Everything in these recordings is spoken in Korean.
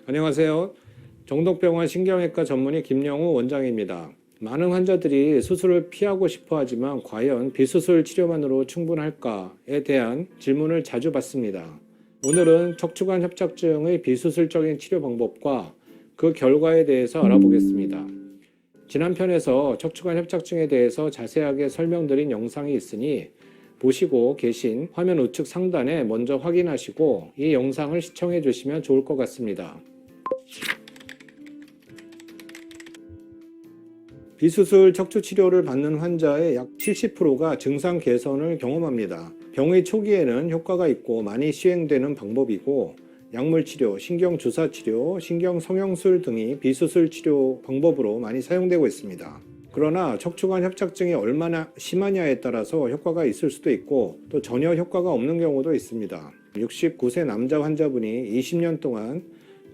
안녕하세요. 정독병원 신경외과 전문의 김영우 원장입니다. 많은 환자들이 수술을 피하고 싶어 하지만 과연 비수술 치료만으로 충분할까에 대한 질문을 자주 받습니다. 오늘은 척추관 협착증의 비수술적인 치료 방법과 그 결과에 대해서 알아보겠습니다. 지난 편에서 척추관 협착증에 대해서 자세하게 설명드린 영상이 있으니 보시고 계신 화면 우측 상단에 먼저 확인하시고 이 영상을 시청해 주시면 좋을 것 같습니다. 비수술 척추 치료를 받는 환자의 약 70%가 증상 개선을 경험합니다. 병의 초기에는 효과가 있고 많이 시행되는 방법이고 약물 치료, 신경 주사 치료, 신경 성형술 등이 비수술 치료 방법으로 많이 사용되고 있습니다. 그러나 척추관 협착증이 얼마나 심하냐에 따라서 효과가 있을 수도 있고 또 전혀 효과가 없는 경우도 있습니다. 69세 남자 환자분이 20년 동안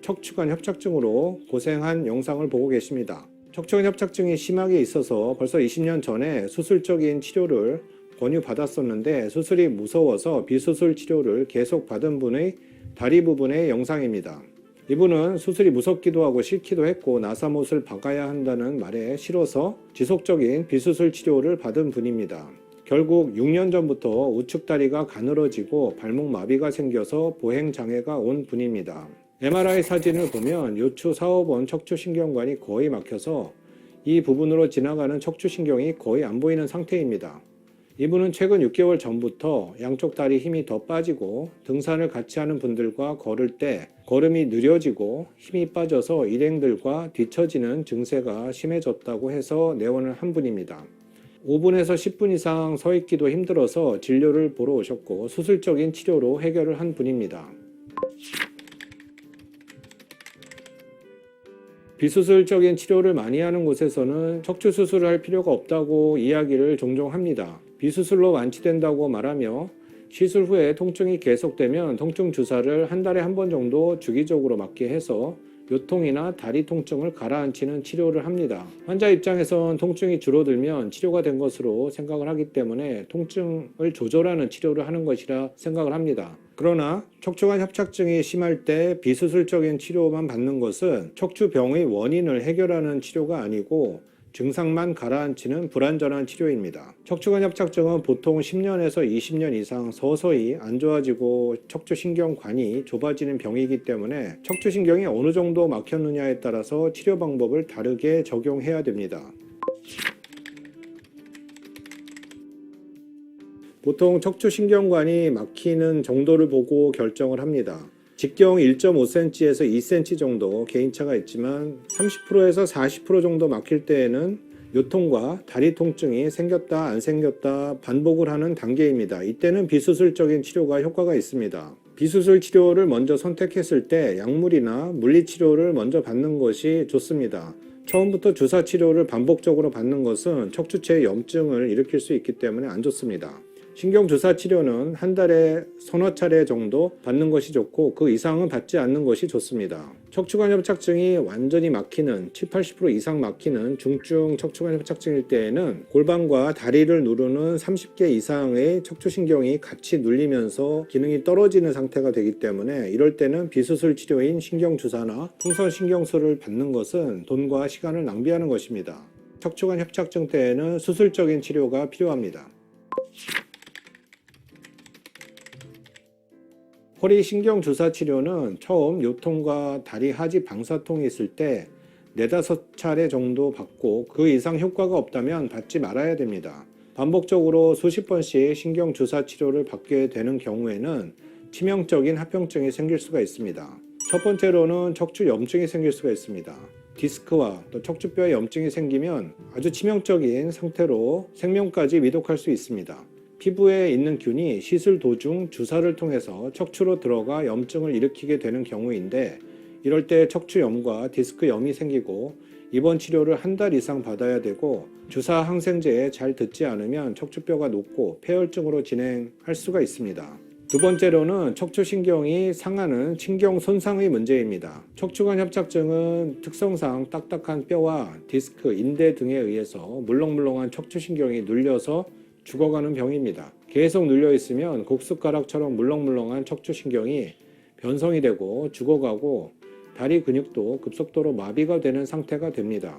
척추관 협착증으로 고생한 영상을 보고 계십니다. 척추관 협착증이 심하게 있어서 벌써 20년 전에 수술적인 치료를 권유받았었는데 수술이 무서워서 비수술 치료를 계속 받은 분의 다리 부분의 영상입니다. 이분은 수술이 무섭기도 하고 싫기도 했고 나사못을 박아야 한다는 말에 싫어서 지속적인 비수술 치료를 받은 분입니다. 결국 6년 전부터 우측 다리가 가늘어지고 발목 마비가 생겨서 보행 장애가 온 분입니다. MRI 사진을 보면 요추 4~5번 척추신경관이 거의 막혀서 이 부분으로 지나가는 척추신경이 거의 안 보이는 상태입니다. 이분은 최근 6개월 전부터 양쪽 다리 힘이 더 빠지고 등산을 같이 하는 분들과 걸을 때 걸음이 느려지고 힘이 빠져서 일행들과 뒤처지는 증세가 심해졌다고 해서 내원을 한 분입니다. 5분에서 10분 이상 서 있기도 힘들어서 진료를 보러 오셨고 수술적인 치료로 해결을 한 분입니다. 비수술적인 치료를 많이 하는 곳에서는 척추 수술을 할 필요가 없다고 이야기를 종종 합니다. 비수술로 완치된다고 말하며 시술 후에 통증이 계속되면 통증 주사를 한 달에 한 번 정도 주기적으로 맞게 해서 요통이나 다리 통증을 가라앉히는 치료를 합니다. 환자 입장에선 통증이 줄어들면 치료가 된 것으로 생각을 하기 때문에 통증을 조절하는 치료를 하는 것이라 생각을 합니다. 그러나 척추관 협착증이 심할 때 비수술적인 치료만 받는 것은 척추병의 원인을 해결하는 치료가 아니고 증상만 가라앉히는 불완전한 치료입니다. 척추관 협착증은 보통 10년에서 20년 이상 서서히 안 좋아지고 척추신경관이 좁아지는 병이기 때문에 척추신경이 어느 정도 막혔느냐에 따라서 치료 방법을 다르게 적용해야 됩니다. 보통 척추신경관이 막히는 정도를 보고 결정을 합니다. 직경 1.5cm에서 2cm 정도 개인차가 있지만 30%에서 40% 정도 막힐 때에는 요통과 다리 통증이 생겼다 안 생겼다 반복을 하는 단계입니다. 이때는 비수술적인 치료가 효과가 있습니다. 비수술 치료를 먼저 선택했을 때 약물이나 물리치료를 먼저 받는 것이 좋습니다. 처음부터 주사 치료를 반복적으로 받는 것은 척추체의 염증을 일으킬 수 있기 때문에 안 좋습니다. 신경주사 치료는 한 달에 서너 차례 정도 받는 것이 좋고 그 이상은 받지 않는 것이 좋습니다. 척추관 협착증이 완전히 막히는 70~80% 이상 막히는 중증 척추관 협착증일 때에는 골반과 다리를 누르는 30개 이상의 척추신경이 같이 눌리면서 기능이 떨어지는 상태가 되기 때문에 이럴 때는 비수술 치료인 신경주사나 풍선신경술을 받는 것은 돈과 시간을 낭비하는 것입니다. 척추관 협착증 때에는 수술적인 치료가 필요합니다. 허리 신경주사 치료는 처음 요통과 다리 하지 방사통이 있을 때 4~5차례 정도 받고 그 이상 효과가 없다면 받지 말아야 됩니다. 반복적으로 수십 번씩 신경주사 치료를 받게 되는 경우에는 치명적인 합병증이 생길 수가 있습니다. 첫 번째로는 척추염증이 생길 수가 있습니다. 디스크와 또 척추뼈에 염증이 생기면 아주 치명적인 상태로 생명까지 위독할 수 있습니다. 피부에 있는 균이 시술 도중 주사를 통해서 척추로 들어가 염증을 일으키게 되는 경우인데 이럴 때 척추염과 디스크염이 생기고 입원 치료를 한 달 이상 받아야 되고 주사 항생제에 잘 듣지 않으면 척추뼈가 녹고 폐혈증으로 진행할 수가 있습니다. 두 번째로는 척추신경이 상하는 신경 손상의 문제입니다. 척추관 협착증은 특성상 딱딱한 뼈와 디스크, 인대 등에 의해서 물렁물렁한 척추신경이 눌려서 죽어가는 병입니다. 계속 눌려 있으면 곡숟가락처럼 물렁물렁한 척추신경이 변성이 되고 죽어가고 다리 근육도 급속도로 마비가 되는 상태가 됩니다.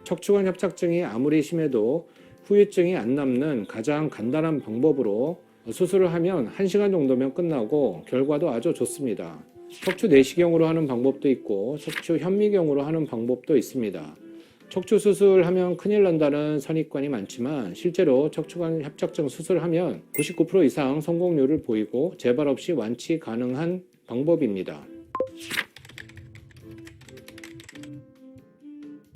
척추관 협착증이 아무리 심해도 후유증이 안 남는 가장 간단한 방법으로 수술을 하면 1시간 정도면 끝나고 결과도 아주 좋습니다. 척추 내시경으로 하는 방법도 있고 척추 현미경으로 하는 방법도 있습니다. 척추 수술하면 큰일 난다는 선입관이 많지만 실제로 척추관 협착증 수술하면 99% 이상 성공률을 보이고 재발 없이 완치 가능한 방법입니다.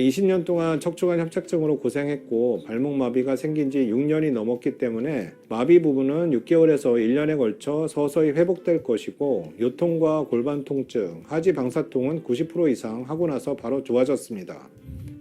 20년 동안 척추관 협착증으로 고생했고 발목 마비가 생긴 지 6년이 넘었기 때문에 마비 부분은 6개월에서 1년에 걸쳐 서서히 회복될 것이고 요통과 골반 통증, 하지 방사통은 90% 이상 하고 나서 바로 좋아졌습니다.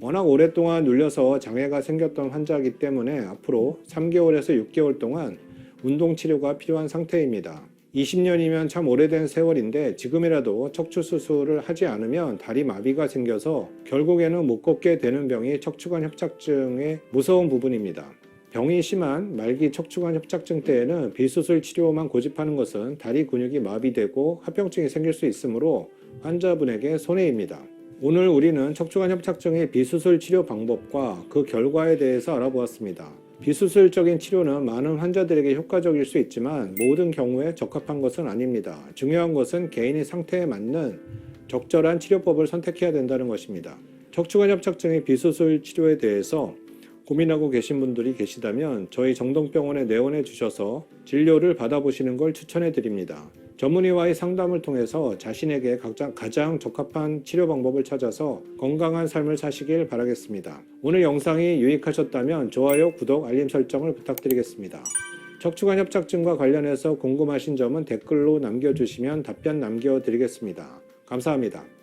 워낙 오랫동안 눌려서 장애가 생겼던 환자이기 때문에 앞으로 3개월에서 6개월 동안 운동 치료가 필요한 상태입니다. 20년이면 참 오래된 세월인데 지금이라도 척추 수술을 하지 않으면 다리 마비가 생겨서 결국에는 못 걷게 되는 병이 척추관 협착증의 무서운 부분입니다. 병이 심한 말기 척추관 협착증 때에는 비수술 치료만 고집하는 것은 다리 근육이 마비되고 합병증이 생길 수 있으므로 환자분에게 손해입니다. 오늘 우리는 척추관 협착증의 비수술 치료 방법과 그 결과에 대해서 알아보았습니다. 비수술적인 치료는 많은 환자들에게 효과적일 수 있지만 모든 경우에 적합한 것은 아닙니다. 중요한 것은 개인의 상태에 맞는 적절한 치료법을 선택해야 된다는 것입니다. 척추관 협착증의 비수술 치료에 대해서 고민하고 계신 분들이 계시다면 저희 정동병원에 내원해 주셔서 진료를 받아보시는 걸 추천해 드립니다. 전문의와의 상담을 통해서 자신에게 가장 적합한 치료 방법을 찾아서 건강한 삶을 사시길 바라겠습니다. 오늘 영상이 유익하셨다면 좋아요, 구독, 알림 설정을 부탁드리겠습니다. 척추관 협착증과 관련해서 궁금하신 점은 댓글로 남겨주시면 답변 남겨드리겠습니다. 감사합니다.